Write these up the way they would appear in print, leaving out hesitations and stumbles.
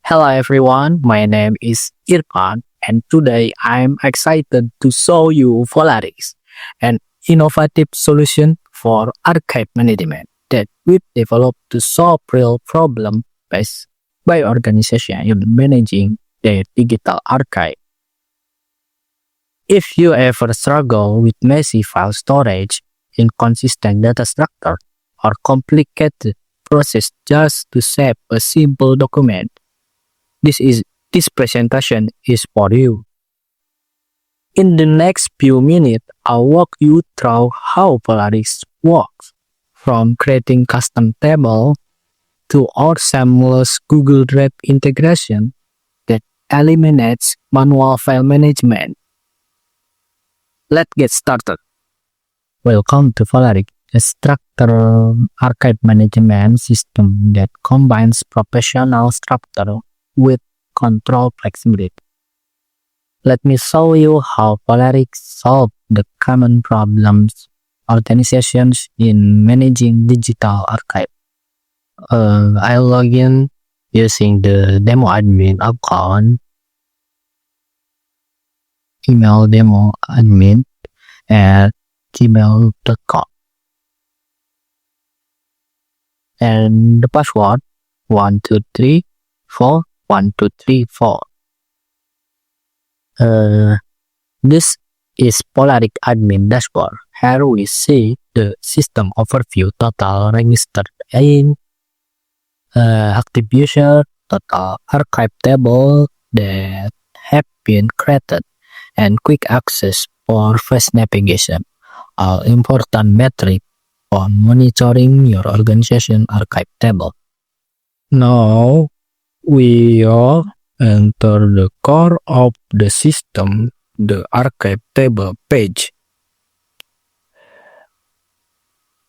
Hello everyone, my name is Irfan and today I'm excited to show you Polaris, an innovative solution for archive management that we've developed to solve real problems faced by organizations in managing their digital archive. If you ever struggle with messy file storage, inconsistent data structure, or complicated process just to save a simple document, this presentation is for you. In the next few minutes, I'll walk you through how Polaris works, from creating custom table to our seamless Google Drive integration that eliminates manual file management. Let's get started. Welcome to Polaris, a structured archive management system that combines professional structure with control flexibility. Let me show you how Polaris solves the common problems organizations in managing digital archive. I'll log in using the demo admin account, email demo admin at gmail.com, and the password 12341234. This is Polaris admin dashboard. Here we see the system overview, total registered in, active user, total archive table that have been created, and quick access for fast navigation, all important metrics for monitoring your organization archive table. Now we are enter the core of the system, the archive table page.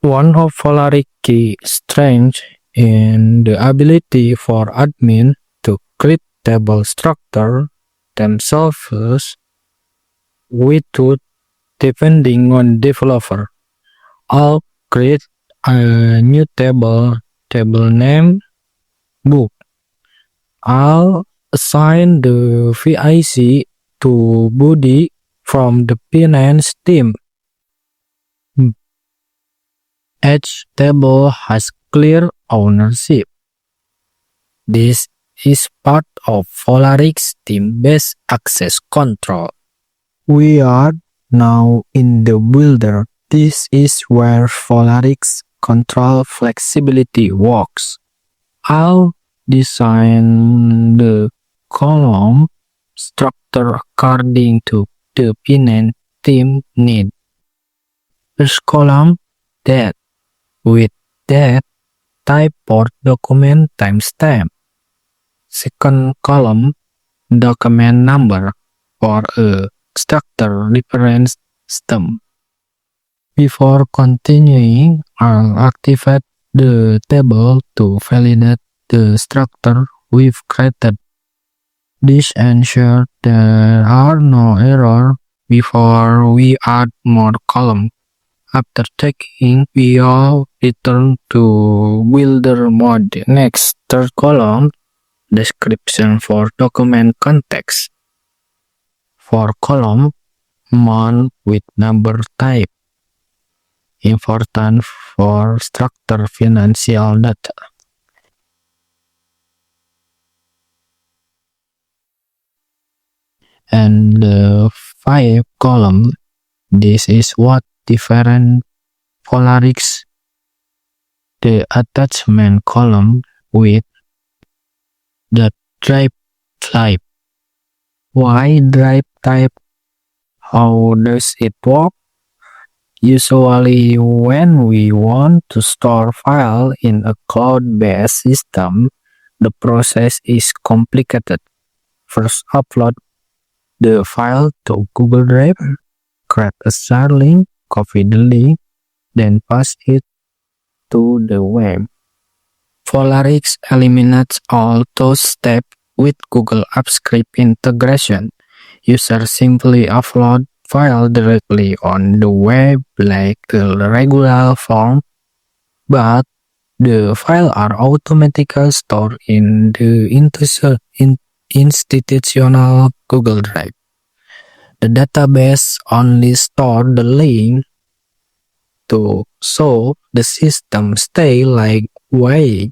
One of Polaris key strengths is the ability for admin to create table structure themselves without depending on developer. I'll create a new table name book. I'll assign the VIC to Budi from the finance team. Each table has clear ownership. This is part of Polaris team-based access control. We are now in the builder. This is where Polaris control flexibility works. I'll design the column structure according to the finance team need. First column, date. With date, type for document timestamp. Second column, document number for a structure reference system. Before continuing, I'll activate the table to validate the structure we've created. This ensures there are no errors before we add more columns. After checking, we all return to builder mode. Next, third column, description for document context. Fourth column, month with number type. Important for structure financial data. And the fifth column, this is what different Polaris, the attachment column with the drive type. Why drive type? How does it work? Usually when we want to store file in a cloud-based system, the process is complicated. First, upload the file to Google Drive, create a share link, copy the link, then pass it to the web. Polaris eliminates all those steps with Google Apps Script integration. Users simply upload file directly on the web like a regular form, but the files are automatically stored in the institutional Google Drive. The database only stores the link to so the system stay lightweight.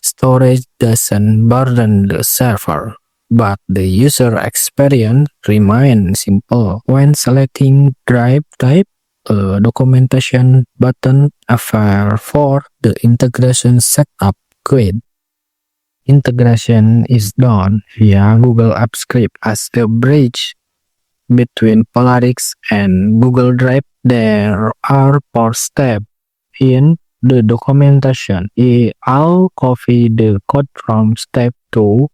Storage doesn't burden the server, but the user experience remains simple. When selecting drive type, a documentation button appears for the integration setup quit. Integration is done via Google Apps Script as a bridge between Polarix and Google Drive. There are 4 steps in the documentation. I'll copy the code from step 2,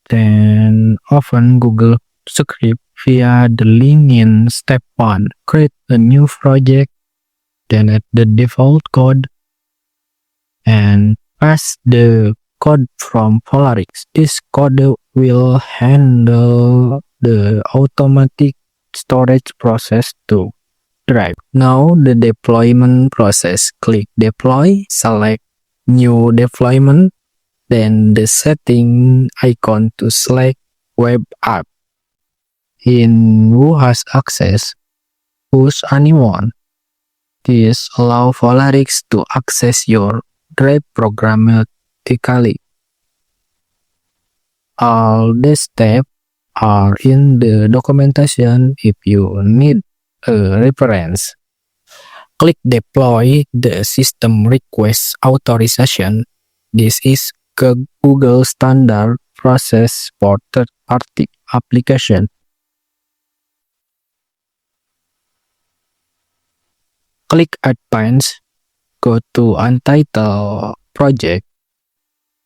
then open Google Script via the link in step 1. Create a new project, then add the default code, and paste the code from Polarix. This code will handle the automatic storage process to Drive. Now the deployment process. Click deploy, select new deployment, then the setting icon to select web app. In who has access, push anyone. This allows Polarix to access your Drive programmatically. All the steps are in the documentation if you need a reference. Click deploy the system request authorization. This is a Google standard process for third-party application. Click advance, go to untitled project,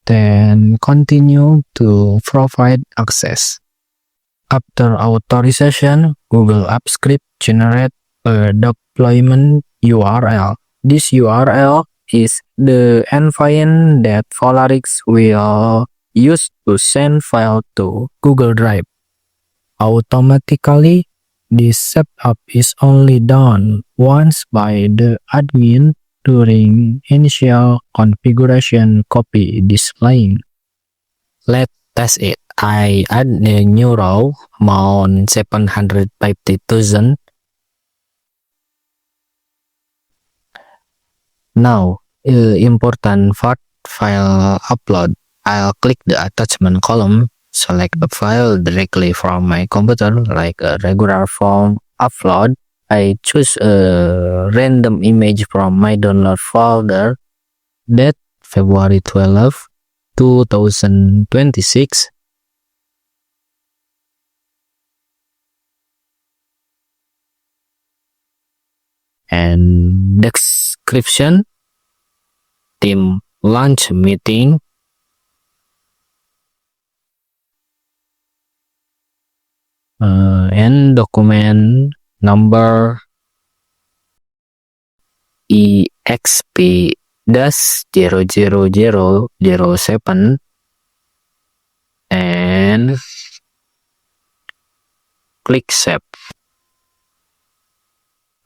then continue to provide access. After authorization, Google Apps Script generates a deployment URL. This URL is the environment that Polarix will use to send file to Google Drive. Automatically, this setup is only done once by the admin during initial configuration copy displaying. Let's test it. I add a new row, amount 750,000. Now, important part, file upload. I'll click the attachment column, select a file directly from my computer, like a regular form upload. I choose a random image from my download folder. Date February 12, 2026. And description, team launch meeting, and document number exp-00007 and click save.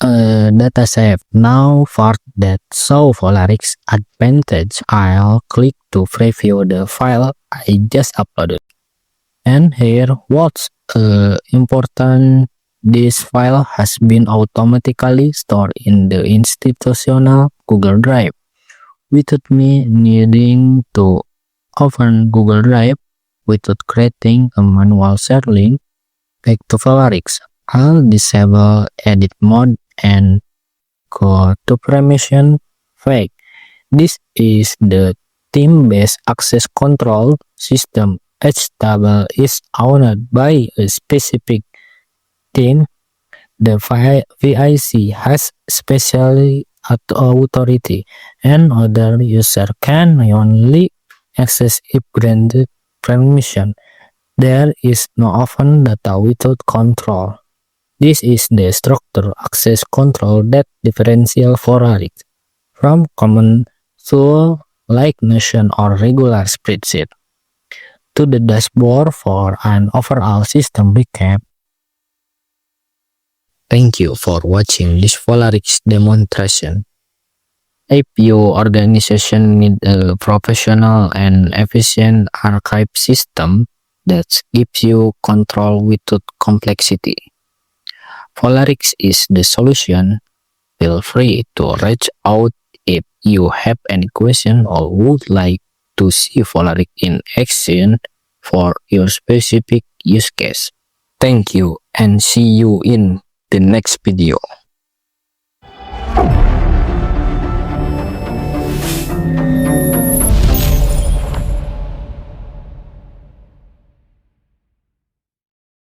Data save. Now for that show Polarix advantage, I'll click to preview the file I just uploaded. And here what's important, this file has been automatically stored in the institutional Google Drive without me needing to open Google Drive without creating a manual share link back to Polarix. I'll disable edit mode and go to permission fake. This is the team-based access control system. Each table is owned by a specific team. The VIC has special authority, and other user can only access if granted permission. There is no open data without control. This is the structured access control that differentiates Polarix from common tools like Notion or regular spreadsheet. To the dashboard for an overall system recap. Thank you for watching this Polarix demonstration. If your organization needs a professional and efficient archive system, that gives you control without complexity. Polarix is the solution. Feel free to reach out if you have any question or would like to see Polarix in action for your specific use case. Thank you and see you in the next video.